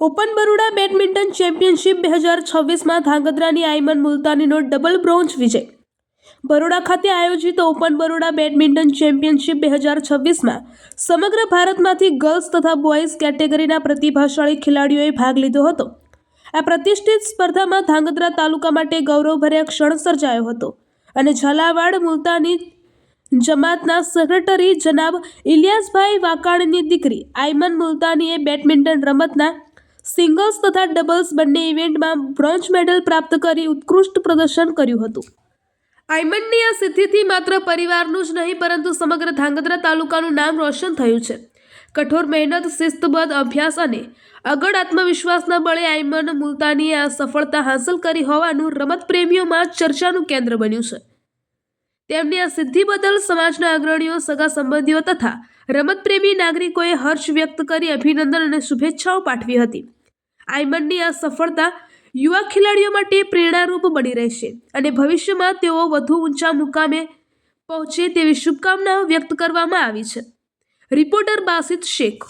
Open Baroda badminton championship 2026માં ધાંગધ્રાની આયમન મુલતાનીનો ડબલ બ્રોન્ઝ વિજય। બરોડા ખાતે આયોજિત ઓપન બરોડા બેડમિન્ટન ચેમ્પિયનશિપ 2026માં સમગ્ર ભારતમાંથી ગર્લ્સ તથા બોયઝ કેટેગરીના પ્રતિભાશાળી ખેલાડીઓએ ભાગ લીધો હતો। આ પ્રતિષ્ઠિત સ્પર્ધામાં ધાંગધ્રા તાલુકા માટે ગૌરવભર્યા ક્ષણ સર્જાયો હતો અને ઝાલાવાડ મુલતાની જમાતના સેક્રેટરી જનાબ ઇલિયાસભાઈ વાકાણીની દીકરી આયમન મુલતાનીએ બેડમિન્ટન રમતના સિંગલ્સ તથા ડબલ્સ બંને ઇવેન્ટમાં બ્રોન્ઝ મેડલ પ્રાપ્ત કરી ઉત્કૃષ્ટ પ્રદર્શન કર્યું હતું। આયમનની આ સિદ્ધિથી માત્ર પરિવારનું જ નહીં પરંતુ સમગ્ર ધાંગધ્રા તાલુકાનું નામ રોશન થયું છે। કઠોર મહેનત, શિસ્તબદ્ધ અભ્યાસ અને અગળ આત્મવિશ્વાસના બળે આયમન મુલતાનીએ આ સફળતા હાંસલ કરી હોવાનું રમત પ્રેમીઓમાં ચર્ચાનું કેન્દ્ર બન્યું છે। તેમની આ સિદ્ધિ બદલ સમાજના અગ્રણીઓ, સગા સંબંધીઓ તથા રમતપ્રેમી નાગરિકોએ હર્ષ વ્યક્ત કરી અભિનંદન અને શુભેચ્છાઓ પાઠવી હતી। આયમનની આ સફળતા યુવા ખેલાડીઓ માટે પ્રેરણારૂપ બની રહેશે અને ભવિષ્યમાં તેઓ વધુ ઊંચા મુકામે પહોંચે તેવી શુભકામનાઓ વ્યક્ત કરવામાં આવી છે। રિપોર્ટર બાસિત શેખ।